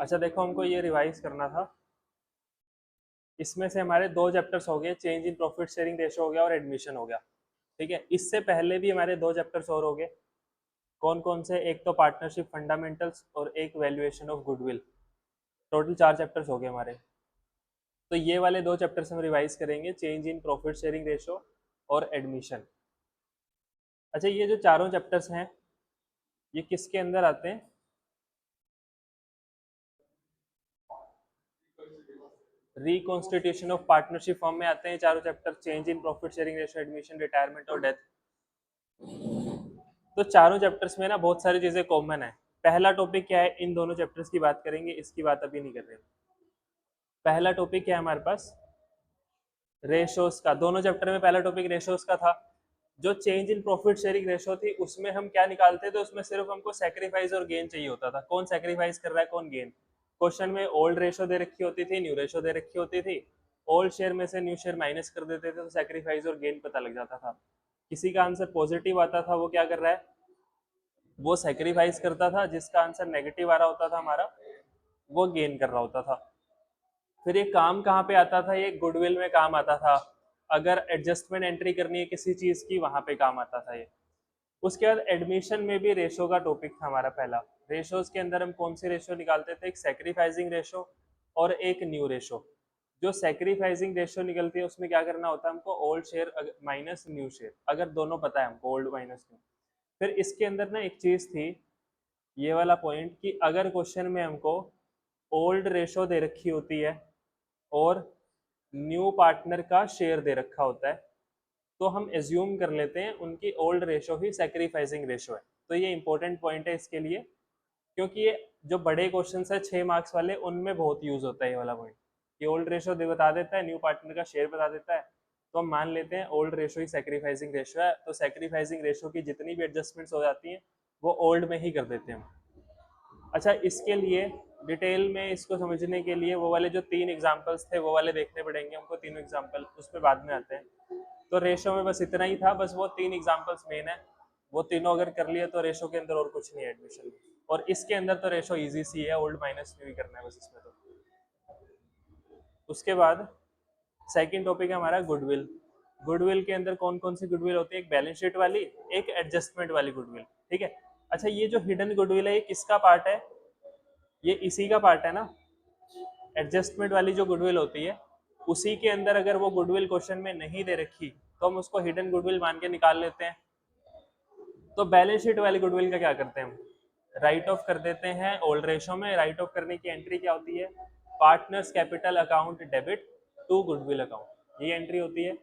अच्छा देखो, हमको ये रिवाइज करना था। इसमें से हमारे दो चैप्टर्स हो गए, change in profit sharing ratio हो गया और एडमिशन हो गया। ठीक है, इससे पहले भी हमारे दो चैप्टर्स और हो गए। कौन कौन से? एक तो पार्टनरशिप फंडामेंटल्स और एक वैल्यूएशन ऑफ गुडविल। टोटल चार चैप्टर्स हो गए हमारे। तो ये वाले दो चैप्टर्स हम रिवाइज करेंगे, change in profit sharing ratio और एडमिशन। अच्छा, ये जो चारों चैप्टर्स हैं ये किसके अंदर आते हैं? रिकॉन्स्टिट्यूशन ऑफ पार्टनरशिप फॉर्म में आते हैं चारों chapter, change in profit sharing ratio, admission, retirement और डेथ। तो चारों चैप्टर्स में ना बहुत सारी चीजें कॉमन है। पहला टॉपिक क्या है, इन दोनों चैप्टर्स की बात करेंगे, इसकी बात अभी नहीं कर रहे। पहला टॉपिक क्या है हमारे पास? रेशोस का। दोनों चैप्टर में पहला टॉपिक रेशोस का था। जो change in profit sharing ratio थी उसमें हम क्या निकालते थे? उसमें सिर्फ हमको सेक्रीफाइस और गेन चाहिए होता था। कौन सेक्रीफाइस कर रहा है, कौन गेन। क्वेश्चन में ओल्ड रेशो दे रखी होती थी, न्यू रेशो दे रखी होती थी। ओल्ड शेयर में से न्यू शेयर माइनस कर देते थे तो सेक्रीफाइस और गेन पता लग जाता था। किसी का आंसर पॉजिटिव आता था वो क्या कर रहा है, वो सेक्रीफाइस करता था। जिसका आंसर नेगेटिव आ रहा होता था हमारा, वो गेन कर रहा होता था। फिर ये काम कहाँ पे आता था? ये गुडविल में काम आता था। अगर एडजस्टमेंट एंट्री करनी है किसी चीज की, वहां पे काम आता था ये। उसके बाद एडमिशन में भी रेशो का टॉपिक था हमारा पहला। रेशोज के अंदर हम कौन से रेशो निकालते थे? एक सेक्रीफाइसिंग रेशो और एक न्यू रेशो। जो सेक्रीफाइसिंग रेशो निकलती है उसमें क्या करना होता है हमको? Old share minus new share, अगर दोनों पता है हमको, ओल्ड माइनस न्यू। फिर इसके अंदर ना एक चीज थी, ये वाला पॉइंट, कि अगर क्वेश्चन में हमको ओल्ड रेशो दे रखी होती है और न्यू पार्टनर का शेयर दे रखा होता है, तो हम एज्यूम कर लेते हैं उनकी ओल्ड रेशो ही सेक्रीफाइसिंग रेशो है। तो ये इंपॉर्टेंट पॉइंट है इसके लिए, क्योंकि ये जो बड़े क्वेश्चन है 6 मार्क्स वाले, उनमें बहुत यूज होता है ये वाला पॉइंट। कि ओल्ड रेशो दे बता देता है, न्यू पार्टनर का शेयर बता देता है, तो हम मान लेते हैं ओल्ड रेशो ही सेक्रीफाइसिंग रेशो है। तो सेक्रीफाइसिंग रेशो की जितनी भी एडजस्टमेंट्स हो जाती हैं वो ओल्ड में ही कर देते हैं हम। अच्छा, इसके लिए डिटेल में इसको समझने के लिए वो वाले जो 3 एग्जाम्पल्स थे वो वाले देखने पड़ेंगे हमको, तीनों एग्जाम्पल, उस पर बाद में आते हैं। तो रेशो में बस इतना ही था, बस वो 3 एग्जाम्पल्स मेन है। वो तीनों अगर कर लिए तो रेशो के अंदर और कुछ नहीं है एडमिशन में। और इसके अंदर तो रेशो इजी सी है, ओल्ड माइनस न्यू ही करना है बस इसमें तो। उसके बाद सेकंड टॉपिक है हमारा गुडविल। गुडविल के अंदर कौन कौन सी गुडविल होती है? एक बैलेंस शीट वाली, एक एडजस्टमेंट वाली गुडविल। ठीक है। अच्छा, ये जो हिडन गुडविल है ये किसका पार्ट है? ये इसी का पार्ट है ना। एडजस्टमेंट वाली जो गुडविल होती है उसी के अंदर अगर वो गुडविल क्वेश्चन में नहीं दे रखी तो हम उसको हिडन गुडविल मान के निकाल लेते हैं। तो बैलेंस शीट वाली गुडविल का क्या करते हैं हम? राइट ऑफ कर देते हैं ओल्ड रेशो में। राइट ऑफ करने की एंट्री क्या होती है? Partners capital account debit to goodwill account, ये एंट्री होती है।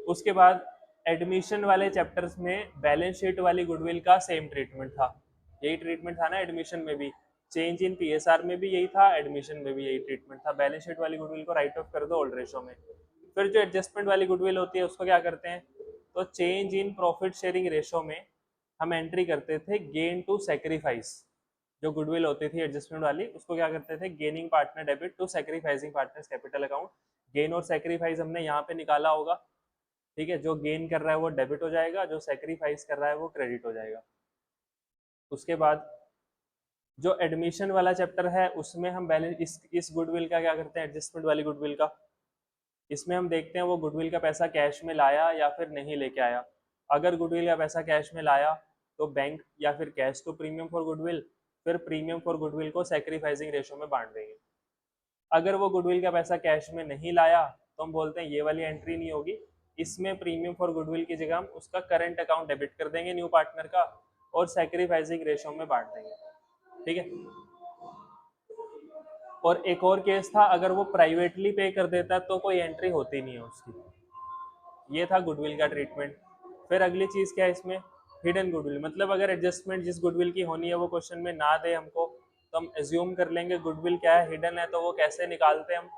उसके बाद एडमिशन वाले चैप्टर्स में बैलेंस शीट वाली गुडविल का सेम ट्रीटमेंट था। यही ट्रीटमेंट था ना एडमिशन में भी। चेंज इन पीएसआर में भी यही था, एडमिशन में भी यही ट्रीटमेंट था। बैलेंस शीट वाली गुडविल को राइट ऑफ कर दो ओल्ड रेशो में। फिर जो एडजस्टमेंट वाली गुडविल होती है उसको क्या करते हैं? तो change in profit sharing ratio में हम एंट्री करते थे गेन टू सेक्रीफाइस। जो गुडविल होती थी एडजस्टमेंट वाली उसको क्या करते थे? Gaining partner debit to sacrificing partners capital account. Gain और सेक्रीफाइस हमने यहाँ पे निकाला होगा। ठीक है, जो गेन कर रहा है वो डेबिट हो जाएगा, जो सेक्रीफाइस कर रहा है वो क्रेडिट हो जाएगा। उसके बाद जो एडमिशन वाला चैप्टर है उसमें हम बैलेंस इस गुडविल का क्या करते हैं? एडजस्टमेंट वाली गुडविल का, इसमें हम देखते हैं वो गुडविल का पैसा कैश में लाया या फिर नहीं लेके आया। अगर गुडविल का पैसा कैश में लाया तो बैंक या फिर cash to premium for goodwill, फिर प्रीमियम फॉर गुडविल को सेक्रीफाइसिंग रेशो में बांट देंगे। अगर वो गुडविल का पैसा कैश में नहीं लाया तो हम बोलते हैं ये वाली एंट्री नहीं होगी, इसमें प्रीमियम फॉर गुडविल की जगह हम उसका करंट अकाउंट डेबिट कर देंगे न्यू पार्टनर का और सेक्रीफाइसिंग रेशो में बांट देंगे। ठीक है। और एक और केस था, अगर वो प्राइवेटली पे कर देता तो कोई एंट्री होती नहीं है उसकी। ये था गुडविल का ट्रीटमेंट। फिर अगली चीज क्या है इसमें? Hidden goodwill. मतलब अगर एडजस्टमेंट जिस गुडविल की होनी है वो क्वेश्चन में ना दे हमको, तो हम एज्यूम कर लेंगे गुडविल क्या है, हिडन है। तो वो कैसे निकालते हैं हम?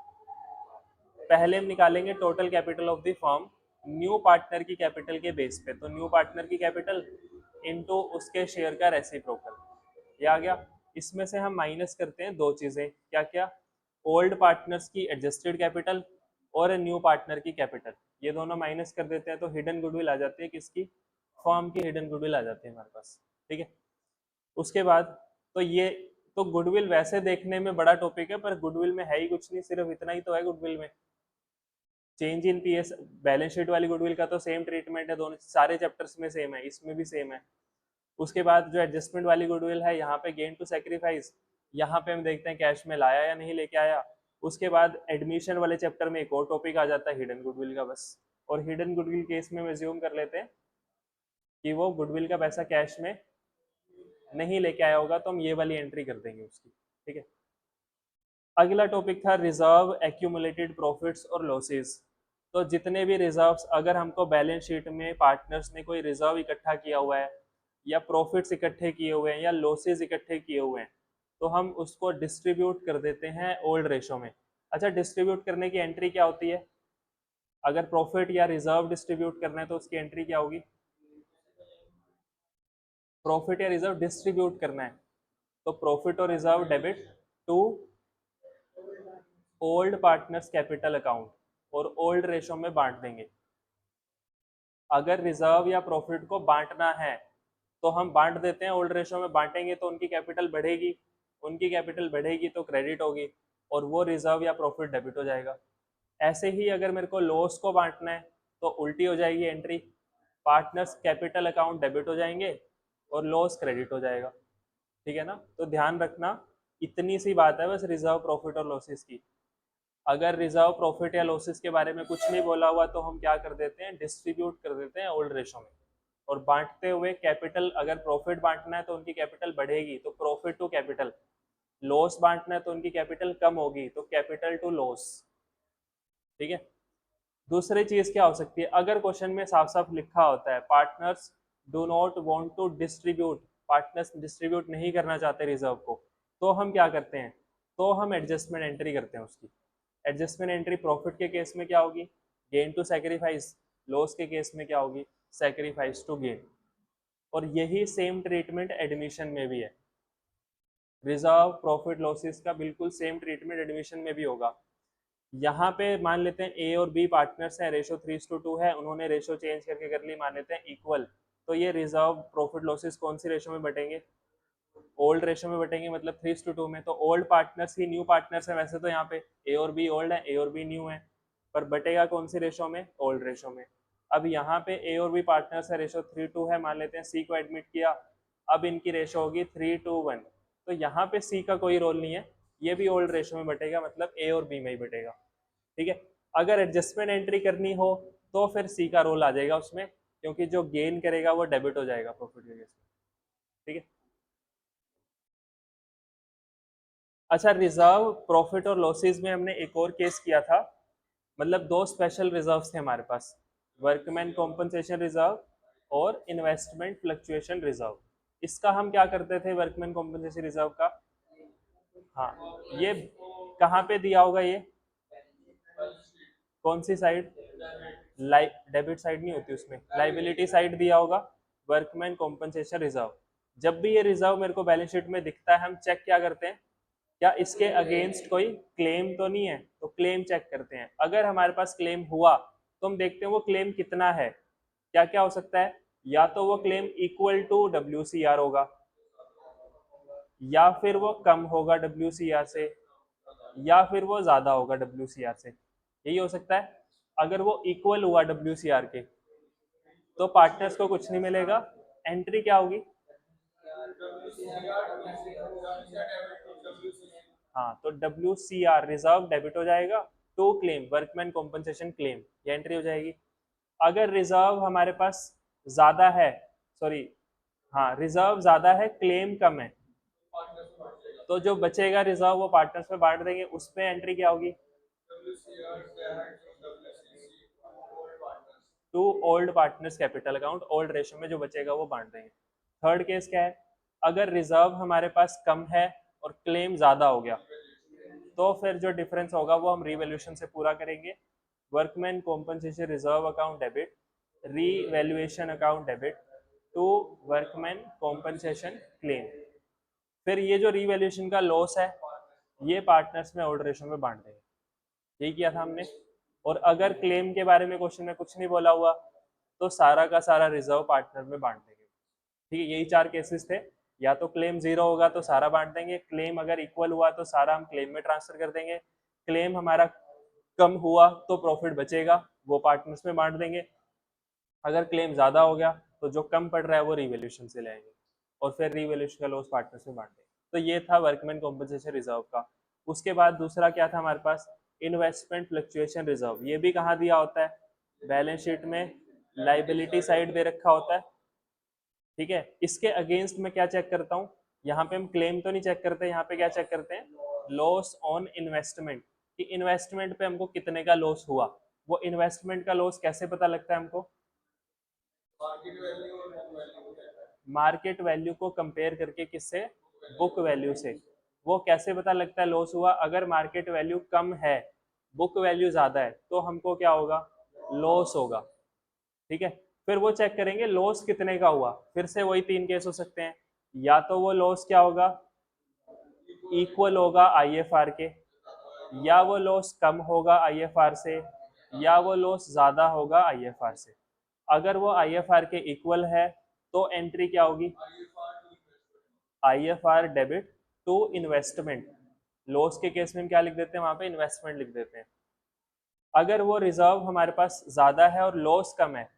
पहले हम निकालेंगे total capital of the firm new partner की कैपिटल के बेस पे। तो न्यू पार्टनर की कैपिटल इनटू उसके शेयर का रेसिप्रोकल, ये आ गया। इसमें से हम माइनस करते हैं दो चीजें, क्या क्या? ओल्ड पार्टनर्स की एडजस्टेड कैपिटल और न्यू पार्टनर की कैपिटल, ये दोनों माइनस कर देते हैं तो हिडन गुडविल आ जाती है। किसकी? फर्म की हिडन गुडविल आ जाती है हमारे पास। ठीक है। उसके बाद तो ये तो गुडविल वैसे देखने में बड़ा टॉपिक है, पर गुडविल में है ही कुछ नहीं, सिर्फ इतना ही तो है गुडविल में। Change in PS, balance sheet वाली गुडविल का तो सेम ट्रीटमेंट है, दोनों सारे चैप्टर्स में सेम है, इसमें भी सेम है। उसके बाद जो एडजस्टमेंट वाली गुडविल है, यहाँ पे गेन टू सेक्रीफाइस, यहाँ पे हम देखते हैं कैश में लाया या नहीं लेके आया। उसके बाद एडमिशन वाले चैप्टर में एक और टॉपिक आ जाता है हिडन गुडविल का बस। और हिडन गुडविल केस में एज्यूम कर लेते हैं कि वो गुडविल का पैसा कैश में नहीं लेके आया होगा, तो हम ये वाली एंट्री कर देंगे उसकी। ठीक है, अगला टॉपिक था रिजर्व एक्यूमुलेटेड प्रॉफिट्स और लॉसेस। तो जितने भी रिजर्व्स, अगर हमको बैलेंस शीट में पार्टनर्स ने कोई रिजर्व इकट्ठा किया हुआ है, या प्रॉफिट्स इकट्ठे किए हुए हैं, या लॉसेस इकट्ठे किए हुए हैं, तो हम उसको डिस्ट्रीब्यूट कर देते हैं ओल्ड रेशो में। अच्छा, डिस्ट्रीब्यूट करने की एंट्री क्या होती है? अगर प्रॉफिट या रिजर्व डिस्ट्रीब्यूट करना है तो उसकी एंट्री क्या होगी? प्रॉफिट या रिजर्व डिस्ट्रीब्यूट करना है तो प्रॉफिट और reserve debit to old partners capital account, और ओल्ड रेशो में बांट देंगे। अगर रिजर्व या प्रॉफिट को बांटना है तो हम बांट देते हैं ओल्ड रेशो में, बांटेंगे तो उनकी कैपिटल बढ़ेगी, उनकी कैपिटल बढ़ेगी तो क्रेडिट होगी, और वो रिजर्व या प्रॉफिट डेबिट हो जाएगा। ऐसे ही अगर मेरे को लॉस को बांटना है तो उल्टी हो जाएगी entry, partners capital account debit हो जाएंगे और लॉस क्रेडिट हो जाएगा। ठीक है ना, तो ध्यान रखना, इतनी सी बात है बस रिजर्व प्रॉफिट और लॉसेस की। अगर रिजर्व प्रॉफिट या लॉसेस के बारे में कुछ नहीं बोला हुआ तो हम क्या कर देते हैं, डिस्ट्रीब्यूट कर देते हैं ओल्ड रेशो में। और बांटते हुए कैपिटल, अगर प्रॉफिट बांटना है तो उनकी कैपिटल बढ़ेगी तो प्रॉफिट टू कैपिटल, लॉस बांटना है तो उनकी कैपिटल कम होगी तो कैपिटल टू लॉस। ठीक है, दूसरी चीज क्या हो सकती है, अगर क्वेश्चन में साफ साफ लिखा होता है partners do not want to distribute, partners distribute नहीं करना चाहते रिजर्व को, तो हम क्या करते हैं, तो हम एडजस्टमेंट एंट्री करते हैं उसकी। एडजस्टमेंट एंट्री प्रॉफिट के केस में क्या होगी, गेन टू सैक्रिफाइस, लॉस के केस में क्या होगी, सैक्रिफाइस टू गेन। और यही सेम ट्रीटमेंट एडमिशन में भी है, रिजर्व प्रॉफिट लॉसेस का बिल्कुल सेम ट्रीटमेंट एडमिशन में भी होगा। यहाँ पे मान लेते हैं ए और बी पार्टनर्स हैं, रेशो 3:2 है, उन्होंने रेशो चेंज करके कर ली, मान लेते हैं इक्वल, तो ये रिजर्व प्रॉफिट लॉसेस कौन सी रेशो में बटेंगे, ओल्ड रेशो में बटेंगे, मतलब 3:2 में। तो ओल्ड पार्टनर्स ही न्यू पार्टनर्स है, वैसे तो यहाँ पे ए और बी ओल्ड है, ए और बी न्यू है, पर बटेगा कौन सी रेशो में, ओल्ड रेशो में। अब यहाँ पे ए और बी पार्टनर्स है, रेशो 3:2 है, मान लेते हैं सी को एडमिट किया, अब इनकी रेशो होगी 3:1, तो यहाँ पे सी का कोई रोल नहीं है, ये भी ओल्ड रेशो में बटेगा, मतलब ए और बी में ही बटेगा। ठीक है, अगर एडजस्टमेंट एंट्री करनी हो तो फिर सी का रोल आ जाएगा उसमें, क्योंकि जो गेन करेगा वो डेबिट हो जाएगा प्रॉफिट के केस में। ठीक है, अच्छा, रिजर्व प्रॉफिट और लॉसेस में हमने एक और केस किया था, मतलब दो स्पेशल रिजर्व्स थे हमारे पास, वर्कमैन कॉम्पनसेशन रिजर्व और इन्वेस्टमेंट फ्लक्चुएशन रिजर्व। इसका हम क्या करते थे, वर्कमैन कॉम्पनसेशन रिजर्व का, हाँ ये कहाँ पे दिया होगा, ये कौन सी साइड, डेबिट साइड नहीं होती उसमें, लाइबिलिटी साइड दिया होगा वर्कमैन कॉम्पनसेशन रिजर्व। जब भी ये रिजर्व मेरे को बैलेंस शीट में दिखता है, हम चेक क्या करते हैं, क्या इसके अगेंस्ट कोई क्लेम तो नहीं है, तो क्लेम चेक करते हैं। अगर हमारे पास क्लेम हुआ तो हम देखते हैं वो क्लेम कितना है, क्या क्या हो सकता है, या तो वो क्लेम इक्वल टू WCR होगा, या फिर वो कम होगा WCR से, या फिर वो ज्यादा होगा WCR से, यही हो सकता है। अगर वो इक्वल हुआ WCR के तो पार्टनर्स को कुछ नहीं मिलेगा, एंट्री क्या होगी, हाँ तो WCR रिजर्व डेबिट हो जाएगा to claim, workman compensation claim, ये एंट्री हो जाएगी। अगर रिजर्व हमारे पास ज्यादा है, सॉरी हाँ रिजर्व ज्यादा है क्लेम कम है, तो जो बचेगा रिजर्व वो पार्टनर्स में बांट देंगे, उस पे एंट्री क्या होगी, to old partners capital account, old ratio में जो बचेगा वो बांट देंगे। थर्ड केस क्या है, अगर रिजर्व हमारे पास कम है और क्लेम ज्यादा हो गया, तो फिर जो डिफरेंस होगा वो हम रीवैल्यूएशन से पूरा करेंगे, workman compensation reserve account debit, revaluation account debit to workman compensation claim. फिर ये जो रीवैल्यूएशन का लॉस है ये पार्टनर्स में ओल्ड रेशो में बांट देंगे, यही किया था हमने। और अगर क्लेम के बारे में क्वेश्चन में कुछ नहीं बोला हुआ तो सारा का सारा रिजर्व पार्टनर में बांट देंगे। ठीक है, यही चार केसेस थे। या तो क्लेम जीरो होगा तो सारा बांट देंगे, क्लेम अगर इक्वल हुआ तो सारा हम क्लेम में ट्रांसफर कर देंगे, क्लेम हमारा कम हुआ तो प्रॉफिट बचेगा वो पार्टनर्स में बांट देंगे, अगर क्लेम ज्यादा हो गया तो जो कम पड़ रहा है वो रिवैल्यूएशन से ले आएंगे और फिर रिवैल्यूएशन का लॉस पार्टनर्स में बांट देंगे। तो ये था वर्कमैन कॉम्पनसेशन रिजर्व का। उसके बाद दूसरा क्या था हमारे पास, इन्वेस्टमेंट फ्लक्चुएशन रिजर्व। ये भी कहाँ दिया होता है, बैलेंस शीट में लाइबिलिटी साइड दे रखा होता है, ठीक है। इसके अगेंस्ट में क्या चेक करता हूँ, यहाँ पे हम क्लेम तो नहीं चेक करते, यहाँ पे क्या चेक करते हैं, लॉस ऑन इन्वेस्टमेंट, कि इन्वेस्टमेंट पे हमको कितने का लॉस हुआ। वो इन्वेस्टमेंट का लॉस कैसे पता लगता है हमको, मार्केट वैल्यू को कंपेयर करके, किससे, बुक वैल्यू से। वो कैसे पता लगता है लॉस हुआ, अगर मार्केट वैल्यू कम है बुक वैल्यू ज्यादा है तो हमको क्या होगा, लॉस होगा, ठीक है। फिर वो चेक करेंगे लॉस कितने का हुआ, फिर से वही तीन केस हो सकते हैं, या तो वो लॉस क्या होगा, इक्वल होगा आईएफआर के, या वो लॉस कम होगा आईएफआर से, या वो लॉस ज्यादा होगा आईएफआर से। अगर वो आईएफआर के इक्वल है तो एंट्री क्या होगी, IFR debit to investment. Loss के केस में हम क्या लिख देते हैं, वहां पे इन्वेस्टमेंट लिख देते हैं। अगर वो रिजर्व हमारे पास ज्यादा है और लॉस कम है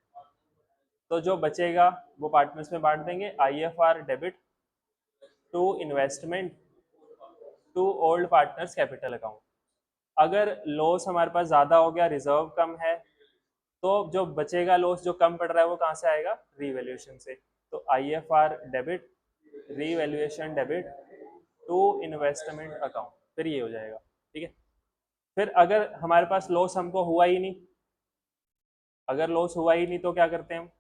तो जो बचेगा वो पार्टनर्स में बांट देंगे, IFR debit to investment to old partners capital account. अगर लॉस हमारे पास ज्यादा हो गया, रिजर्व कम है, तो जो बचेगा लॉस जो कम पड़ रहा है वो कहाँ से आएगा, रीवैल्यूएशन से। तो IFR debit revaluation debit to investment account, फिर ये हो जाएगा, ठीक है। फिर अगर हमारे पास लॉस हमको हुआ ही नहीं, अगर लॉस हुआ ही नहीं तो क्या करते हैं हम,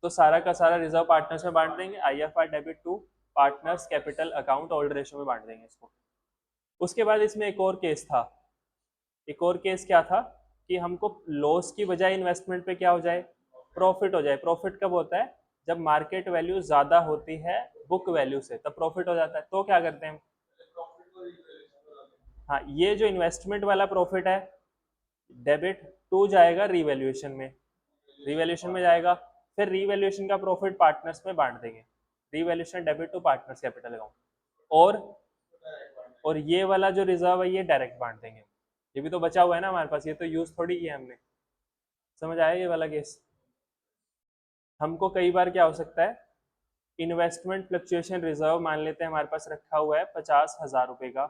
तो सारा का सारा रिजर्व पार्टनर्स में बांट देंगे, IFR debit to partners capital account old ratio में बांट देंगे इसको। उसके बाद इसमें एक और केस था, एक और केस क्या था कि हमको लॉस की बजाय इन्वेस्टमेंट पे क्या हो जाए, प्रॉफिट हो जाए। प्रॉफिट कब होता है, जब मार्केट वैल्यू ज्यादा होती है बुक वैल्यू से, तब प्रॉफिट हो जाता है। तो क्या करते हैं हम, हाँ ये जो इन्वेस्टमेंट वाला प्रॉफिट है डेबिट टू जाएगा रीवैल्यूएशन में, रीवैल्यूएशन में जाएगा, फिर रीवैल्यूएशन का प्रॉफिट पार्टनर्स में बांट देंगे, revaluation debit to partners capital account. और ये वाला जो रिजर्व है ये डायरेक्ट बांट देंगे, ये भी तो बचा हुआ है ना हमारे पास, ये तो यूज थोड़ी किया हमने। समझ आया ये वाला केस। हमको कई बार क्या हो सकता है, इन्वेस्टमेंट फ्लक्चुएशन रिजर्व मान लेते हैं हमारे पास रखा हुआ है 50,000 रुपए का,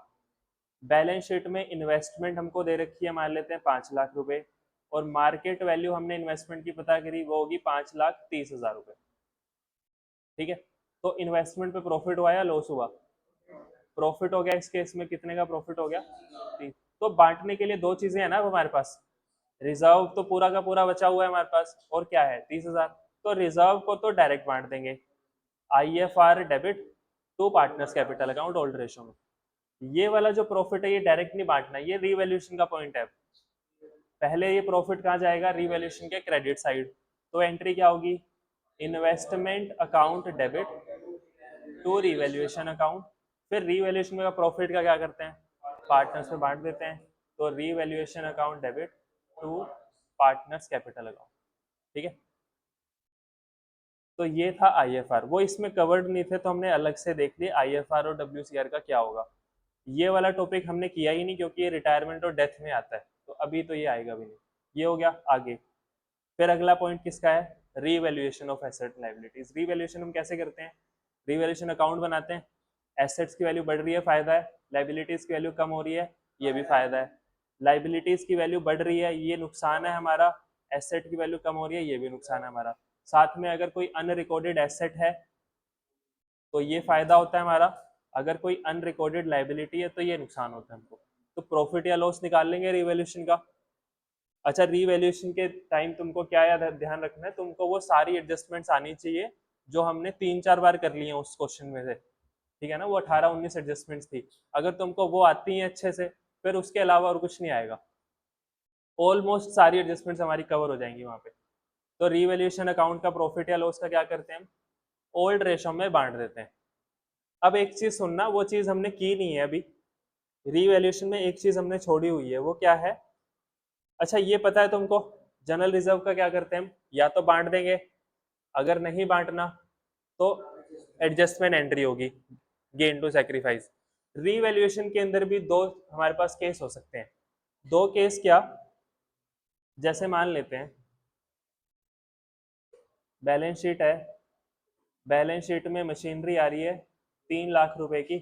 बैलेंस शीट में इन्वेस्टमेंट हमको दे रखी है मान लेते हैं 5 लाख रुपए, और मार्केट वैल्यू हमने इन्वेस्टमेंट की पता करी वो होगी 5,30,000 रुपए, ठीक है। तो इन्वेस्टमेंट पे प्रॉफिट हुआ या लॉस हुआ, प्रॉफिट हो गया। इस केस में कितने का प्रॉफिट हो गया, 30। तो बांटने के लिए दो चीजें है ना हमारे पास, रिजर्व तो पूरा का पूरा बचा हुआ है हमारे पास, और क्या है 30,000। तो रिजर्व को तो डायरेक्ट बांट देंगे, IFR debit to partners capital account old ratio में। ये वाला जो प्रॉफिट है ये डायरेक्ट नहीं बांटना, ये रीवैल्यूएशन का पॉइंट है। पहले ये प्रॉफिट कहाँ जाएगा, रीवैल्यूएशन के क्रेडिट साइड। तो एंट्री क्या होगी, investment account debit to revaluation account. फिर रीवैल्यूएशन का प्रॉफिट का क्या करते हैं, पार्टनर्स में बांट देते हैं, तो revaluation account debit to partners capital account, ठीक है। तो ये था आईएफआर, वो इसमें कवर्ड नहीं थे तो हमने अलग से देख लिया आईएफआर और डब्ल्यूसीआर का क्या होगा। ये वाला टॉपिक हमने किया ही नहीं क्योंकि ये रिटायरमेंट और डेथ में आता है, तो अभी तो ये आएगा भी नहीं। ये हो गया आगे। फिर अगला पॉइंट किसका है, revaluation of asset liabilities. Revaluation हम कैसे करते हैं, रीवैल्यूएशन अकाउंट बनाते हैं, एसेट्स की वैल्यू बढ़ रही है फायदा है, लाइबिलिटीज की वैल्यू कम हो रही है ये भी फायदा है, लाइबिलिटीज की वैल्यू बढ़ रही है ये नुकसान है हमारा, एसेट की वैल्यू कम हो रही है ये भी नुकसान है हमारा। साथ में अगर कोई अनरिकॉर्डेड एसेट है तो ये फायदा होता है हमारा, अगर कोई अनरिकॉर्डेड लाइबिलिटी है तो ये नुकसान होता है हमको। तो प्रॉफिट या लॉस निकाल लेंगे रिवैल्यूएशन का। अच्छा रिवैल्यूएशन के टाइम तुमको क्या याद ध्यान रखना है, तुमको वो सारी एडजस्टमेंट्स आनी चाहिए जो हमने 3-4 बार कर ली हैं उस क्वेश्चन में से, ठीक है ना। वो 18-19 एडजस्टमेंट्स थी, अगर तुमको वो आती हैं अच्छे से फिर उसके अलावा और कुछ नहीं आएगा, ऑलमोस्ट सारी एडजस्टमेंट्स हमारी कवर हो जाएंगी वहां पे। तो रिवैल्यूएशन अकाउंट का प्रॉफिट या लॉस का क्या करते हैं हम, ओल्ड रेशो में बांट देते हैं। अब एक चीज सुनना, वो चीज हमने की नहीं है अभी, रीवैल्यूएशन में एक चीज हमने छोड़ी हुई है, वो क्या है। अच्छा ये पता है तुमको, जनरल रिजर्व का क्या करते हैं हम, या तो बांट देंगे, अगर नहीं बांटना तो एडजस्टमेंट एंट्री होगी गेन टू सैक्रिफाइस। रीवैल्यूएशन के अंदर भी दो हमारे पास केस हो सकते हैं। दो केस क्या, जैसे मान लेते हैं बैलेंस शीट है, बैलेंस शीट में मशीनरी आ रही है 3 लाख रुपए की,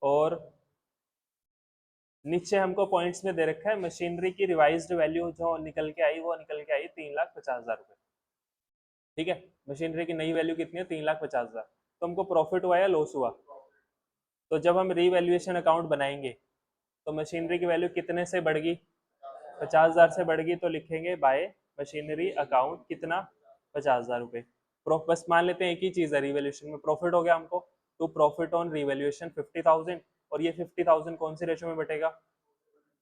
और नीचे हमको पॉइंट्स में दे रखा है मशीनरी की रिवाइज्ड वैल्यू जो निकल के आई, वो निकल के आई 3,50,000 रुपए। ठीक है, मशीनरी की नई वैल्यू कितनी है, 3,50,000। तो हमको प्रॉफिट हुआ या लॉस हुआ? तो जब हम रीवैल्यूएशन अकाउंट बनाएंगे तो मशीनरी की वैल्यू कितने से बढ़ गई, 50,000 से बढ़ गई, तो लिखेंगे बाय मशीनरी अकाउंट कितना, 50,000 रुपए। बस मान लेते हैं एक ही चीज है, रिवैल्यूएशन में प्रॉफिट हो गया हमको, तो प्रॉफिट ऑन रिवैल्यूएशन 50,000, और ये 50,000 कौन से रेशो में बटेगा,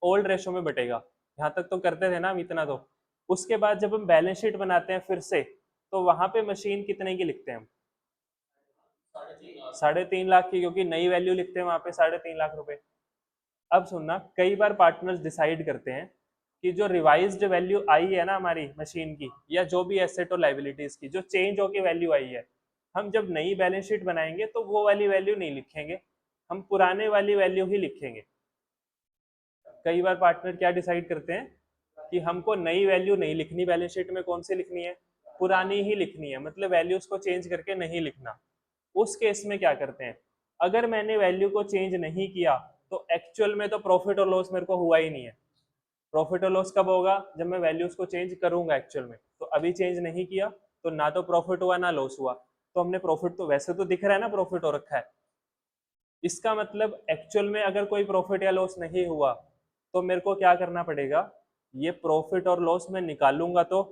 ओल्ड रेशो में बटेगा। यहाँ तक तो करते थे ना हम इतना तो। उसके बाद जब हम बैलेंस शीट बनाते हैं फिर से, तो वहां पे मशीन कितने की लिखते हैं हम, 3.5 लाख की, क्योंकि नई वैल्यू लिखते हैं वहां पे 3.5 लाख रुपए। अब सुनना, कई बार पार्टनर्स डिसाइड करते हैं कि जो रिवाइज्ड वैल्यू आई है ना हमारी मशीन की, या जो भी एसेट और लाइबिलिटीज की जो चेंज होके वैल्यू आई है, हम जब नई बैलेंस शीट बनाएंगे तो वो वाली वैल्यू नहीं लिखेंगे, हम पुराने वाली वैल्यू ही लिखेंगे। कई बार पार्टनर क्या डिसाइड करते हैं कि हमको नई वैल्यू नहीं लिखनी बैलेंस शीट में, कौन सी लिखनी है, पुरानी ही लिखनी है, मतलब वैल्यूज को चेंज करके नहीं लिखना। उस केस में क्या करते हैं, अगर मैंने वैल्यू को चेंज नहीं किया तो एक्चुअल में तो प्रॉफिट और लॉस मेरे को हुआ ही नहीं है। प्रॉफिट और लॉस कब होगा, जब मैं वैल्यूज को चेंज करूंगा एक्चुअल में। तो अभी चेंज नहीं किया तो ना तो प्रॉफिट हुआ ना लॉस हुआ। तो हमने प्रॉफिट तो वैसे तो दिख रहा है ना, प्रॉफिट हो रखा है, इसका मतलब एक्चुअल में अगर कोई प्रॉफिट या लॉस नहीं हुआ तो मेरे को क्या करना पड़ेगा, ये प्रॉफिट और लॉस मैं निकालूंगा तो,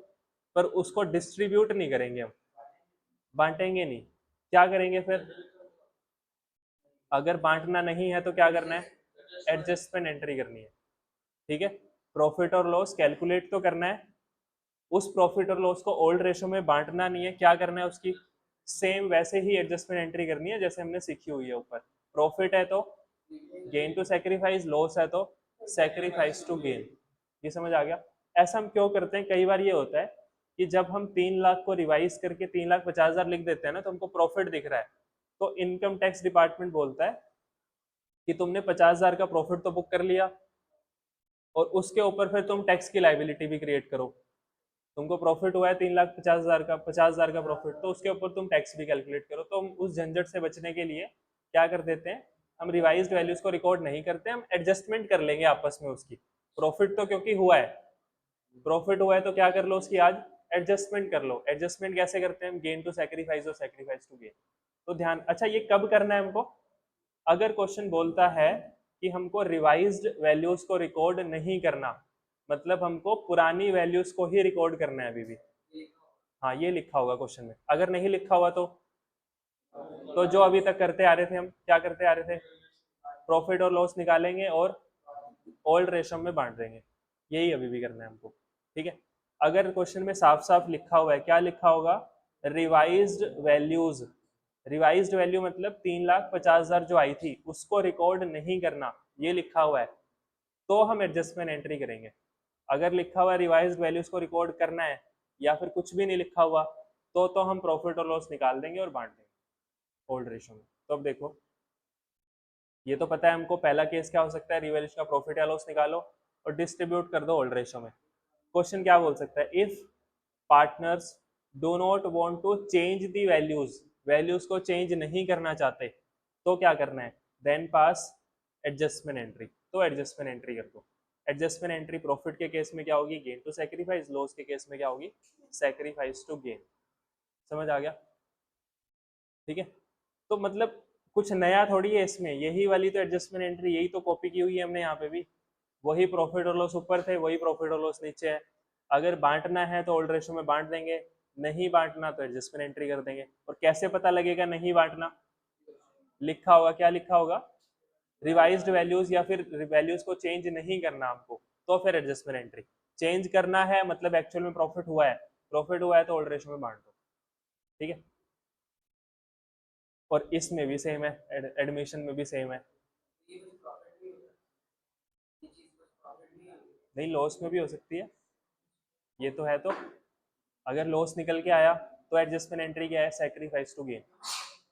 पर उसको डिस्ट्रीब्यूट नहीं करेंगे हम, बांटेंगे नहीं। क्या करेंगे फिर, अगर बांटना नहीं है तो क्या करना है, एडजस्टमेंट एंट्री करनी है। ठीक है, प्रॉफिट और लॉस कैलकुलेट तो करना है, उस प्रॉफिट और लॉस को ओल्ड रेशो में बांटना नहीं है, क्या करना है उसकी सेम वैसे ही एडजस्टमेंट एंट्री करनी है जैसे हमने सीखी हुई है ऊपर। प्रॉफिट है तो गेन टू सेक्रीफाइस, लॉस है तो सेक्रीफाइस टू गेन। ये समझ आ गया? ऐसा हम क्यों करते हैं, कई बार ये होता है कि जब हम 3 लाख को रिवाइज करके 3,50,000 लिख देते हैं ना, तो हमको प्रॉफिट दिख रहा है, तो इनकम टैक्स डिपार्टमेंट बोलता है कि तुमने 50,000 का प्रॉफिट तो बुक कर लिया, और उसके ऊपर फिर तुम टैक्स की लाइबिलिटी भी क्रिएट करो। तुमको प्रॉफिट हुआ है 3,50,000 का, 50,000 का प्रॉफिट, तो उसके ऊपर तुम टैक्स भी कैलकुलेट करो। तो हम उस झंझट से बचने के लिए क्या कर देते हैं, हम रिवाइज्ड वैल्यूज को रिकॉर्ड नहीं करते, हम एडजस्टमेंट कर लेंगे आपस में उसकी। प्रॉफिट तो क्योंकि हुआ है, प्रॉफिट हुआ है तो क्या कर लो उसकी आज एडजस्टमेंट कर लो। एडजस्टमेंट कैसे करते हैं हम, गेन टू सैक्रिफाइस और सैक्रिफाइस टू गेन। तो ध्यान, अच्छा ये कब करना है हमको, अगर क्वेश्चन बोलता है कि हमको रिवाइज्ड वैल्यूज को रिकॉर्ड नहीं करना, मतलब हमको पुरानी वैल्यूज को ही रिकॉर्ड करना है अभी भी। हाँ ये लिखा होगा क्वेश्चन में, अगर नहीं लिखा हुआ तो जो अभी तक करते आ रहे थे, हम क्या करते आ रहे थे, प्रॉफिट और लॉस निकालेंगे और ओल्ड रेशो में बांट देंगे, यही अभी भी करना है हमको। ठीक है, अगर क्वेश्चन में साफ साफ लिखा हुआ है, क्या लिखा होगा, रिवाइज्ड वैल्यूज, रिवाइज्ड वैल्यू मतलब 3,50,000 जो आई थी उसको रिकॉर्ड नहीं करना, ये लिखा हुआ है, तो हम एडजस्टमेंट एंट्री करेंगे। अगर लिखा हुआ है रिवाइज्ड वैल्यूज को रिकॉर्ड करना है, या फिर कुछ भी नहीं लिखा हुआ, तो हम प्रॉफिट और लॉस निकाल देंगे और बांट देंगे ओल्ड रेशो में। तो अब देखो, ये तो पता है हमको पहला केस क्या हो सकता है, रिवैल्यूएशन का प्रॉफिट या लॉस निकालो और डिस्ट्रीब्यूट कर दो ओल्ड रेशो में। क्वेश्चन क्या बोल सकता है, if partners do not want to change the values, values को चेंज नहीं करना चाहते, तो क्या करना है, देन पास एडजस्टमेंट एंट्री। तो एडजस्टमेंट एंट्री कर दो। एडजस्टमेंट एंट्री प्रॉफिट के केस में क्या होगी, गेन टू सैक्रिफाइस, लॉस के केस में क्या होगी, सैक्रिफाइस टू गेन। समझ आ गया? ठीक है, तो मतलब कुछ नया थोड़ी है इसमें, यही वाली तो एडजस्टमेंट एंट्री, यही तो कॉपी की हुई है हमने यहाँ पे भी। वही प्रॉफिट और लॉस ऊपर थे, वही प्रॉफिट और लॉस नीचे है। अगर बांटना है तो ओल्ड रेशो में बांट देंगे, नहीं बांटना तो एडजस्टमेंट एंट्री कर देंगे। और कैसे पता लगेगा नहीं बांटना, लिखा होगा, क्या लिखा होगा, रिवाइज्ड वैल्यूज, या फिर वैल्यूज को चेंज नहीं करना हमको, तो फिर एडजस्टमेंट एंट्री। चेंज करना है मतलब एक्चुअल में प्रॉफिट हुआ है, प्रॉफिट हुआ है तो ओल्ड रेशो में बांट दो। ठीक है, और इसमें भी सेम है, एडमिशन में भी सेम है। नहीं, लॉस में भी हो सकती है, ये तो है। तो अगर लॉस निकल के आया तो एडजस्टमेंट एंट्री क्या है, सैक्रिफाइस टू गेन।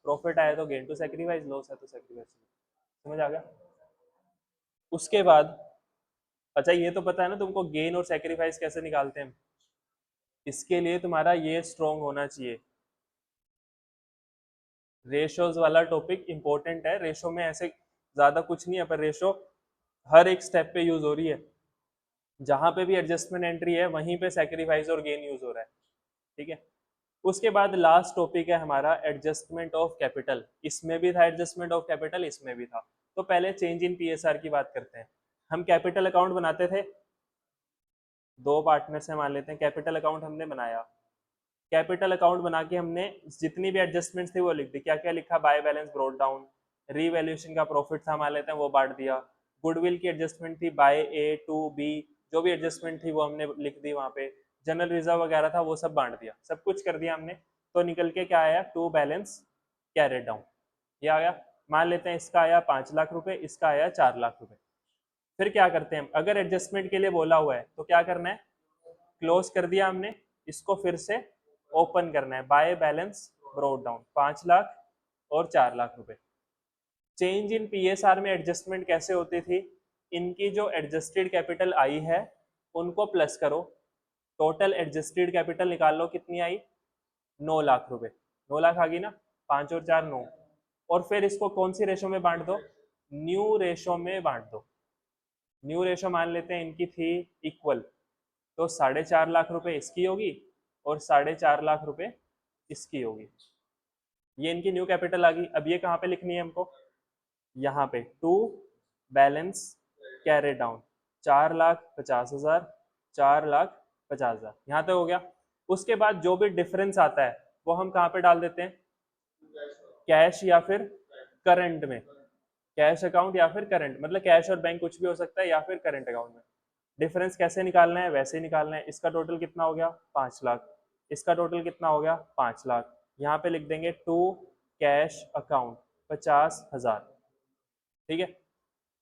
प्रॉफिट आया तो गेन टू सैक्रिफाइस, लॉस है तो सैक्रिफाइस। समझ आ गया? उसके बाद अच्छा ये तो पता है ना तुमको गेन और सैक्रिफाइस कैसे निकालते हैं। इसके लिए तुम्हारा ये स्ट्रॉन्ग होना चाहिए, रेशोज वाला टॉपिक इंपॉर्टेंट है। रेशो में ऐसे ज्यादा कुछ नहीं है, पर रेशो हर एक स्टेप पे यूज हो रही है। जहां पे भी एडजस्टमेंट एंट्री है वहीं पे सैक्रिफाइस और गेन यूज हो रहा है। ठीक है। उसके बाद लास्ट टॉपिक है हमारा एडजस्टमेंट ऑफ कैपिटल। इसमें भी था एडजस्टमेंट ऑफ कैपिटल, इसमें भी था। तो पहले चेंज इन पीएसआर की बात करते हैं। हम कैपिटल अकाउंट बनाते थे, दो पार्टनर से मान लेते हैं, कैपिटल अकाउंट हमने बनाया। कैपिटल अकाउंट बना के हमने जितनी भी एडजस्टमेंट्स थी वो लिख दी। क्या क्या लिखा, by balance brought down, revaluation का प्रॉफिट था मान लेते हैं वो बांट दिया, गुडविल की एडजस्टमेंट थी बाय ए टू बी, जो भी एडजस्टमेंट थी वो हमने लिख दी वहां पे, जनरल रिजर्व वगैरह था वो सब बांट दिया, सब कुछ कर दिया हमने। तो निकल के क्या आया, टू बैलेंस कैरेड डाउन, ये आ गया। मान लेते हैं इसका आया 5 लाख रुपए, इसका आया 4 लाख रुपए। फिर क्या करते हैं, अगर एडजस्टमेंट के लिए बोला हुआ है तो क्या करना है, क्लोज कर दिया हमने, इसको फिर से ओपन करना है, by balance brought down 5 lakh और 4 लाख रुपए। चेंज इन पीएसआर में एडजस्टमेंट कैसे होती थी, इनकी जो एडजस्टेड कैपिटल आई है उनको प्लस करो, टोटल एडजस्टेड कैपिटल निकाल लो, कितनी आई, 9 लाख रुपए। 9 लाख आ गई ना, 5 और 4 9। और फिर इसको कौन सी रेशो में बांट दो, न्यू रेशो में बांट दो। न्यू रेशो मान लेते हैं इनकी थी इक्वल, तो 4.5 लाख रुपए इसकी होगी और 4.5 लाख रुपए इसकी होगी। ये इनकी न्यू कैपिटल आ गई। अब ये कहाँ पे लिखनी है हमको, यहाँ पे टू बैलेंस कैरी डाउन 4,50,000, 4,50,000, यहाँ तक हो गया। उसके बाद जो भी डिफरेंस आता है वो हम कहाँ पे डाल देते हैं, कैश या फिर करंट में, कैश अकाउंट या फिर करंट, मतलब कैश और बैंक कुछ भी हो सकता है, या फिर करंट अकाउंट में। डिफरेंस कैसे निकालना है, वैसे ही निकालना है। इसका टोटल कितना हो गया, 5 लाख, इसका टोटल कितना हो गया, 5 लाख। यहाँ पे लिख देंगे टू कैश अकाउंट 50,000। ठीक है।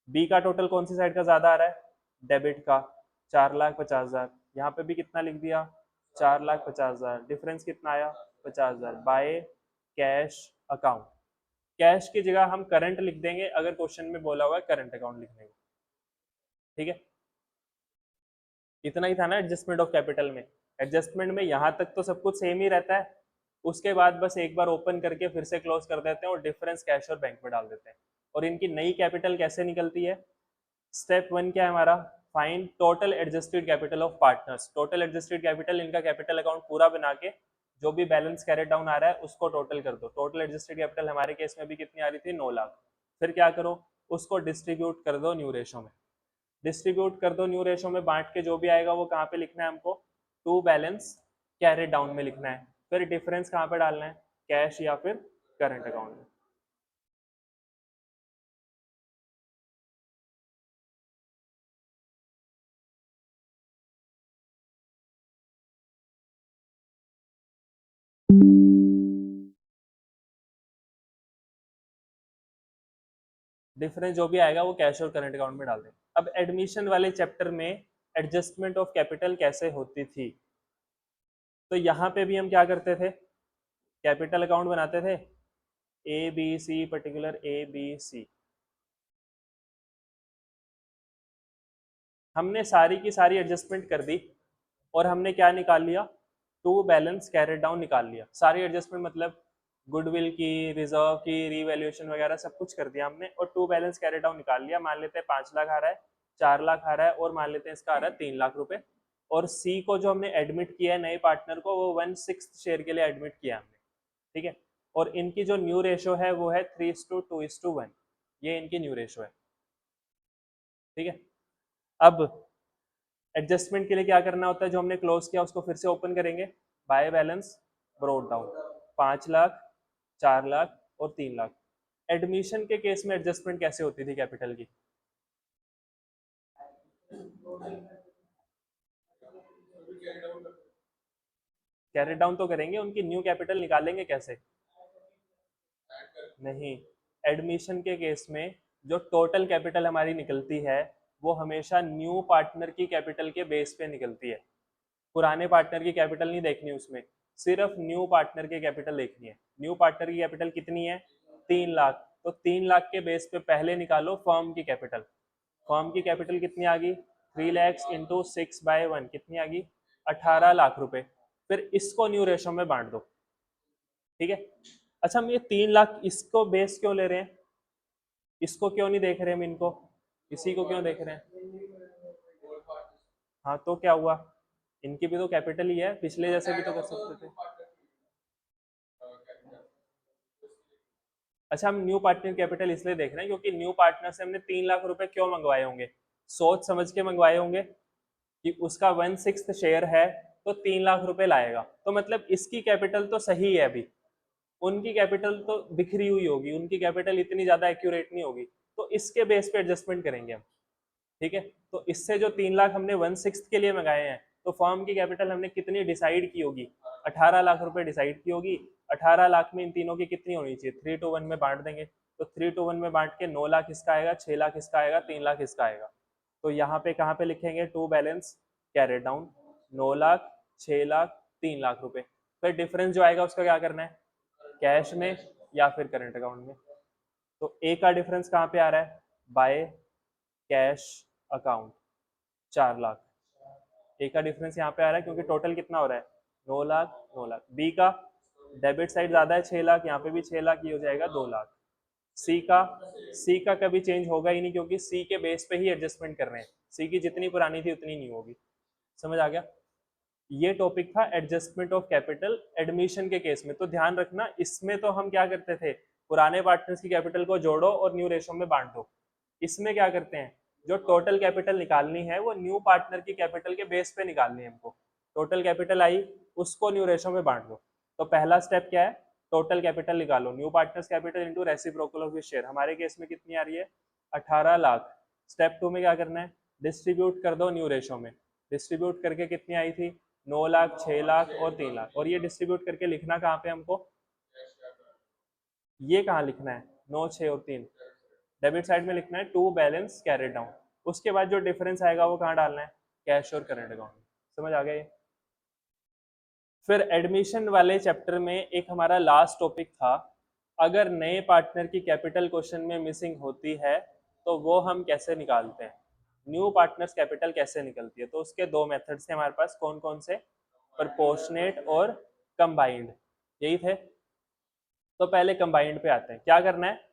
बी का टोटल कौन सी साइड का ज्यादा आ रहा है, डेबिट का, 4,50,000। यहाँ पे भी कितना लिख दिया, 4,50,000। डिफरेंस कितना आया, 50,000 बाय कैश अकाउंट। कैश की जगह हम करंट लिख देंगे अगर क्वेश्चन में बोला हुआ है करंट अकाउंट लिखने को। ठीक है। इतना ही था ना एडजस्टमेंट ऑफ कैपिटल में। एडजस्टमेंट में यहाँ तक तो सब कुछ सेम ही रहता है, उसके बाद बस एक बार ओपन करके फिर से क्लोज कर देते हैं और डिफरेंस कैश और बैंक में डाल देते हैं। और इनकी नई कैपिटल कैसे निकलती है, स्टेप 1 क्या है हमारा, find total adjusted capital of partners. Total adjusted capital, इनका कैपिटल अकाउंट पूरा बना के जो भी बैलेंस कैरेट डाउन आ रहा है उसको टोटल कर दो। टोटल एडजस्टेड कैपिटल हमारे केस में भी कितनी आ रही थी, 9 लाख। फिर क्या करो, उसको डिस्ट्रीब्यूट कर दो न्यू रेशो में, डिस्ट्रीब्यूट कर दो न्यू रेशो में, बांट के जो भी आएगा वो कहाँ पे लिखना है हमको, टू बैलेंस कैरेट डाउन में लिखना है। फिर डिफरेंस कहाँ पे डालना है, कैश या फिर करंट अकाउंट में। डिफरेंस जो भी आएगा वो कैश और करंट अकाउंट में डाल दें। अब एडमिशन वाले चैप्टर में एडजस्टमेंट ऑफ कैपिटल कैसे होती थी, तो यहाँ पे भी हम क्या करते थे, कैपिटल अकाउंट बनाते थे, A B C, particular A B C. हमने सारी की सारी एडजस्टमेंट कर दी और हमने क्या निकाल लिया, टू बैलेंस कैरेट डाउन निकाल लिया। सारी एडजस्टमेंट मतलब गुडविल की, रिजर्व की, रीवैल्यूएशन वगैरह सब कुछ कर दिया हमने और टू बैलेंस कैरेट डाउन निकाल लिया। मान लेते हैं 5 लाख आ रहा है, 4 लाख आ रहा है और मान लेते हैं इसका आ रहा है 3 लाख रुपए। और सी को जो हमने एडमिट किया है नए पार्टनर को, वो 1/6 शेयर के लिए एडमिट किया हमने। ठीक है। और इनकी जो न्यू रेशो है वो है 3:2:1, ये इनकी न्यू रेशो है। ठीक है। अब एडजस्टमेंट के लिए क्या करना होता है, जो हमने क्लोज किया उसको फिर से ओपन करेंगे, by balance brought down 5 lakh, 4 lakh और 3 लाख। एडमिशन के केस में एडजस्टमेंट कैसे होती थी कैपिटल की, कैरेट डाउन तो करेंगे, उनकी न्यू कैपिटल निकालेंगे कैसे, नहीं, एडमिशन के केस में जो टोटल कैपिटल हमारी निकलती है वो हमेशा न्यू पार्टनर की कैपिटल के बेस पे निकलती है। पुराने पार्टनर की कैपिटल नहीं देखनी उसमें, सिर्फ न्यू पार्टनर की कैपिटल देखनी है। न्यू पार्टनर की कैपिटल कितनी है? 3 लाख। तो 3 लाख के बेस पे पहले निकालो फर्म की कैपिटल। फर्म की कैपिटल कितनी आ गई? 3 lakhs इंटू 6/1 कितनी आ गई? 18 लाख रुपए। फिर इसको न्यू रेशो में बांट दो। ठीक है। अच्छा, हम ये 3 लाख इसको बेस क्यों ले रहे हैं? इसको क्यों नहीं देख रहे हम? इनको इसी को क्यों देख रहे हैं? हाँ, तो क्या हुआ? इनकी भी तो कैपिटल ही है, पिछले जैसे भी तो कर सकते थे। अच्छा, हम न्यू पार्टनर कैपिटल इसलिए देख रहे हैं क्योंकि न्यू पार्टनर से हमने 3 लाख रुपए क्यों मंगवाए होंगे? सोच समझ के मंगवाए होंगे कि उसका 1/6 शेयर है तो 3 लाख रुपए लाएगा, तो मतलब इसकी कैपिटल तो सही है अभी, उनकी कैपिटल तो बिखरी हुई होगी, उनकी कैपिटल इतनी ज्यादा एक्यूरेट नहीं होगी, तो इसके बेस पे एडजस्टमेंट करेंगे हम। ठीक है। तो इससे जो 3 लाख हमने 1/6 के लिए मंगाए हैं, तो फर्म की कैपिटल हमने कितनी डिसाइड की होगी? 18 लाख रुपए डिसाइड की होगी। 18 लाख में इन तीनों की कितनी होनी चाहिए? 3:1 में बांट देंगे। तो 3:1 में बांट के 9 लाख इसका आएगा, 6 लाख इसका आएगा, 3 लाख इसका आएगा। तो यहाँ पे कहाँ पे लिखेंगे? To balance carry down, 9 lakh, 6 lakh, 3 lakh रुपए। फिर डिफरेंस जो आएगा उसका क्या करना है? कैश में या फिर करंट अकाउंट में। तो ए का डिफरेंस कहाँ पे आ रहा है? By cash account, 4 lakh. A का डिफरेंस यहाँ पे आ रहा है क्योंकि टोटल कितना हो रहा है? 9 लाख, 9 लाख। बी का डेबिट साइड ज्यादा है, 6 लाख, यहाँ पे भी 6 लाख ही हो जाएगा, 2 लाख। सी का कभी चेंज होगा ही नहीं क्योंकि सी के बेस पे ही एडजस्टमेंट कर रहे हैं। सी की जितनी पुरानी थी उतनी नहीं होगी। समझ आ गया? ये टॉपिक था एडजस्टमेंट ऑफ कैपिटल एडमिशन के केस में। तो ध्यान रखना, इसमें तो हम क्या करते थे? पुराने पार्टनर्स की कैपिटल को जोड़ो और न्यू रेशो में बांट दो। इसमें क्या करते हैं? जो टोटल कैपिटल निकालनी है वो न्यू पार्टनर की कैपिटल के बेस पे निकालनी है हमको। टोटल कैपिटल आई, उसको न्यू रेशो में बांट दो। तो पहला स्टेप क्या है? टोटल कैपिटल निकालो, new partners capital into reciprocal of share. हमारे केस में कितनी आ रही है? 18 लाख। स्टेप 2 में क्या करना है? डिस्ट्रीब्यूट कर दो न्यू रेशो में। डिस्ट्रीब्यूट करके कितनी आई थी? 9 लाख, 6 लाख और 3 लाख। और ये डिस्ट्रीब्यूट करके लिखना कहाँ पे हमको? ये कहाँ लिखना है? 9, 6 और 3 डेबिट साइड में लिखना है, टू बैलेंस कैरी डाउन। उसके बाद जो डिफरेंस आएगा वो कहाँ डालना है? कैश और करंट अकाउंट में। समझ आ गया ये? फिर एडमिशन वाले चैप्टर में एक हमारा लास्ट टॉपिक था, अगर नए पार्टनर की कैपिटल क्वेश्चन में मिसिंग होती है तो वो हम कैसे निकालते हैं? न्यू पार्टनर्स कैपिटल कैसे निकलती है? तो उसके दो मेथड्स थे हमारे पास। कौन कौन से? प्रोपोर्शनेट और कंबाइंड, यही थे। तो पहले कंबाइंड पे आते हैं। क्या करना है?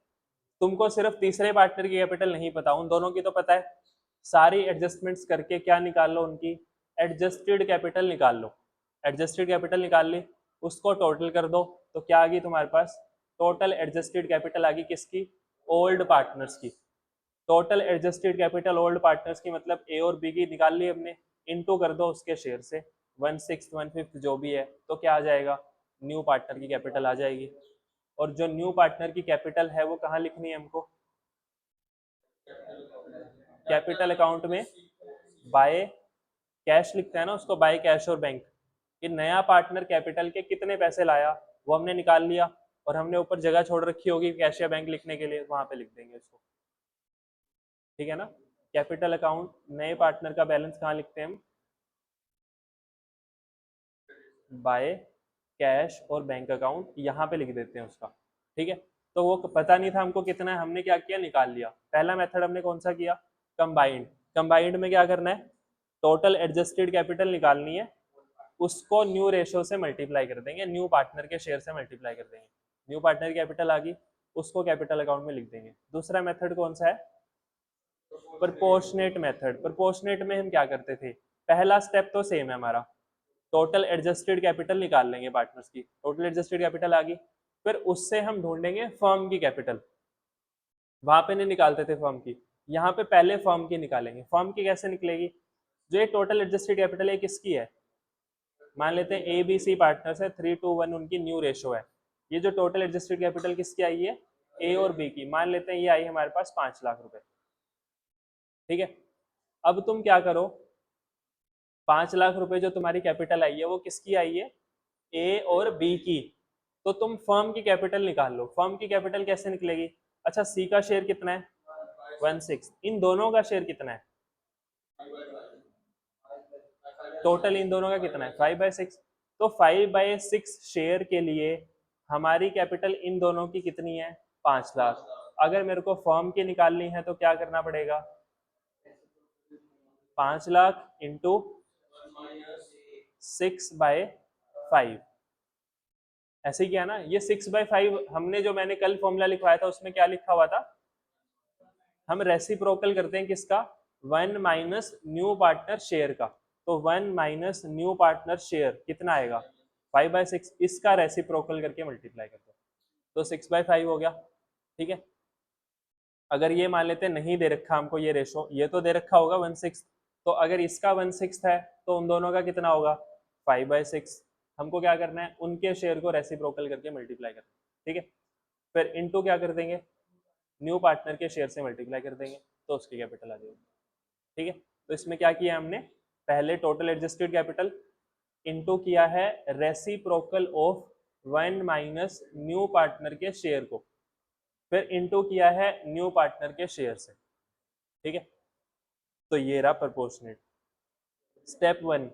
तुमको सिर्फ तीसरे पार्टनर की कैपिटल नहीं पता, उन दोनों की तो पता है। सारी एडजस्टमेंट्स करके क्या निकाल लो? उनकी एडजस्टेड कैपिटल निकाल लो। एडजस्टेड कैपिटल निकाल ली, उसको टोटल कर दो, तो क्या आ गई तुम्हारे पास? टोटल एडजस्टेड कैपिटल आ गई किसकी? ओल्ड पार्टनर्स की। Total adjusted capital old partners की मतलब ए और बी की निकाल ली हमने, इनटू कर दो उसके शेयर से, 1/6, 1/5 जो भी है, तो क्या आ जाएगा? न्यू पार्टनर की कैपिटल आ जाएगी। और जो न्यू पार्टनर की कैपिटल है वो कहाँ लिखनी है हमको? कैपिटल अकाउंट में बाय कैश लिखते हैं ना उसको, बाय कैश और बैंक। कि नया पार्टनर कैपिटल के कितने पैसे लाया वो हमने निकाल लिया, और हमने ऊपर जगह छोड़ रखी होगी कैश या बैंक लिखने के लिए, वहां पे लिख देंगे उसको। ठीक है ना? कैपिटल अकाउंट, नए पार्टनर का बैलेंस कहाँ लिखते हैं हम? बाय कैश और बैंक अकाउंट, यहाँ पे लिख देते हैं उसका। ठीक है। तो वो पता नहीं था हमको कितना है, हमने क्या किया? निकाल लिया। पहला मेथड हमने कौन सा किया? कंबाइंड। कंबाइंड में क्या करना है? टोटल एडजस्टेड कैपिटल निकालनी है, उसको न्यू रेशो से मल्टीप्लाई कर देंगे, न्यू पार्टनर के शेयर से मल्टीप्लाई कर देंगे। न्यू पार्टनर कैपिटल आ गई, उसको कैपिटल अकाउंट में लिख देंगे। दूसरा मेथड कौन सा है? Proportionate method. प्रोपोर्शनेट में हम क्या करते थे? पहला स्टेप तो सेम है हमारा, टोटल एडजस्टेड कैपिटल निकाल लेंगे पार्टनर्स की। टोटल एडजस्टेड कैपिटल आ गई, फिर उससे हम ढूंढेंगे फर्म की कैपिटल। वहां पे नहीं निकालते थे फर्म की, यहाँ पे पहले फर्म की निकालेंगे। फर्म की कैसे निकलेगी? जो ये टोटल एडजस्टेड कैपिटल है किसकी है? मान लेते हैं ए बी सी पार्टनर्स है, 3:1 उनकी न्यू रेशो है। ये जो टोटल एडजस्टेड कैपिटल किसकी आई है? ए और बी की। मान लेते हैं ये आई हमारे पास 5 लाख रुपए। ठीक है। अब तुम क्या करो? 5 लाख रुपए जो तुम्हारी कैपिटल आई है वो किसकी आई है? ए और बी की। तो तुम फर्म की कैपिटल निकाल लो। फर्म की कैपिटल कैसे निकलेगी? अच्छा, सी का शेयर कितना है? 1/6। इन दोनों का शेयर कितना है? टोटल इन दोनों का कितना है? 5/6। तो 5/6 शेयर के लिए हमारी कैपिटल इन दोनों की कितनी है? 5 लाख। अगर मेरे को फर्म की निकालनी है तो क्या करना पड़ेगा? 5 लाख इंटू 6/5, ऐसे ही किया ना। ये 6/5 हमने जो मैंने कल फॉर्मूला लिखवाया था उसमें क्या लिखा हुआ था? हम रेसिप्रोकल करते हैं किसका? 1 माइनस न्यू पार्टनर शेयर का। तो 1 माइनस न्यू पार्टनर शेयर कितना आएगा? 5/6। इसका रेसिप्रोकल करके मल्टीप्लाई कर दो तो 6/5 हो गया। ठीक है। अगर ये मान लेते नहीं दे रखा हमको ये रेशो, ये तो दे रखा होगा 1/6, तो अगर इसका 1/6 है तो उन दोनों का कितना होगा? 5/6। हमको क्या करना है? उनके शेयर को रेसिप्रोकल करके मल्टीप्लाई करना है। ठीक है। फिर इनटू क्या कर देंगे? न्यू पार्टनर के शेयर से मल्टीप्लाई कर देंगे तो उसकी कैपिटल आ जाएगी। ठीक है। तो इसमें क्या किया हमने? पहले टोटल एडजस्टेड कैपिटल इनटू किया है reciprocal of 1 minus new partner के शेयर को, फिर इनटू किया है न्यू पार्टनर के शेयर से। ठीक है। तो ये रहा proportionate. Step 1,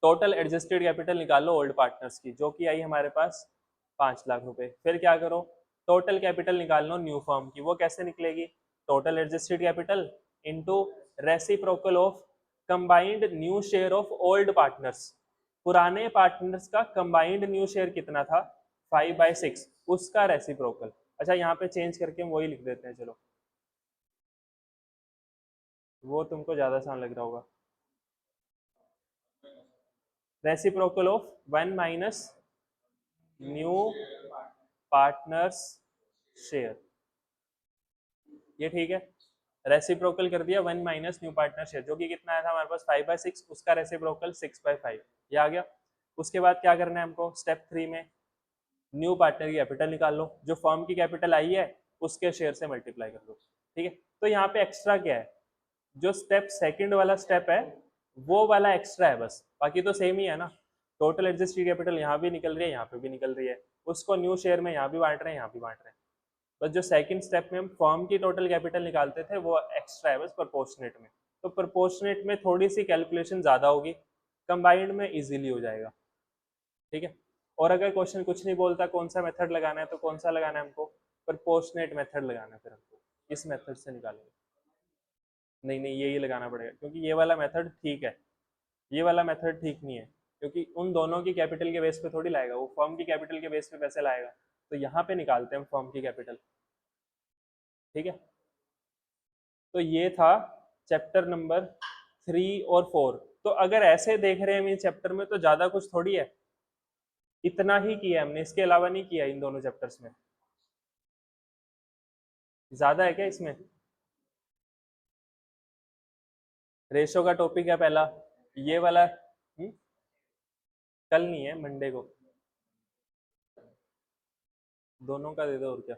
total adjusted capital निकालो ओल्ड पार्टनर्स की, जो कि आई हमारे पास 5 लाख रुपए। फिर क्या करो? टोटल कैपिटल निकाल लो न्यू फर्म की। वो कैसे निकलेगी? Total adjusted capital into reciprocal of combined new share of old partners. पुराने पार्टनर्स का कंबाइंड न्यू शेयर कितना था? 5/6, उसका रेसिप्रोकल। अच्छा, यहाँ पे चेंज करके हम वही लिख देते हैं। चलो, वो तुमको ज्यादा आसान लग रहा होगा। Reciprocal of 1 minus new partners share, ये ठीक है। रेसिप्रोकल कर दिया 1 माइनस न्यू पार्टनर शेयर, जो कि कितना आया था हमारे पास? 5/6, उसका रेसिप्रोकल 6/5, ये आ गया। उसके बाद क्या करना है हमको? स्टेप 3 में न्यू पार्टनर की कैपिटल निकाल लो। जो फर्म की कैपिटल आई है उसके शेयर से मल्टीप्लाई कर लो। ठीक है। तो यहाँ पे एक्स्ट्रा क्या है? जो स्टेप सेकंड वाला स्टेप है वो वाला एक्स्ट्रा है बस, बाकी तो सेम ही है ना। टोटल एडजस्टेड कैपिटल यहाँ भी निकल रही है, यहाँ पे भी निकल रही है, उसको न्यू शेयर में यहाँ भी बांट रहे हैं, यहाँ भी बांट रहे हैं। बस जो सेकंड स्टेप में हम फर्म की टोटल कैपिटल निकालते थे वो एक्स्ट्रा है बस प्रोपोर्शनेट में। तो प्रोपोर्शनेट में थोड़ी सी कैलकुलेशन ज़्यादा होगी, कंबाइंड में इजीली हो जाएगा। ठीक है। और अगर क्वेश्चन कुछ नहीं बोलता कौन सा मेथड लगाना है, तो कौन सा लगाना है हमको? प्रोपोर्शनेट मेथड लगाना है। फिर हमको इस मेथड से निकालेंगे। नहीं नहीं, यही लगाना पड़ेगा, क्योंकि ये वाला मेथड ठीक है, ये वाला मेथड ठीक नहीं है, क्योंकि उन दोनों की कैपिटल के बेस पे थोड़ी लाएगा, वो फर्म की कैपिटल के बेस पे पैसे लाएगा। तो यहाँ पे निकालते हैं हम फर्म की कैपिटल। ठीक है। तो ये था चैप्टर नंबर 3 और 4। तो अगर ऐसे देख रहे हैं हम इस चैप्टर में तो ज्यादा कुछ थोड़ी है, इतना ही किया हमने, इसके अलावा नहीं किया इन दोनों चैप्टर्स में। ज्यादा है क्या इसमें? रेशो का टॉपिक है पहला, ये वाला कल नहीं है, मंडे को। दोनों का दे दो और क्या।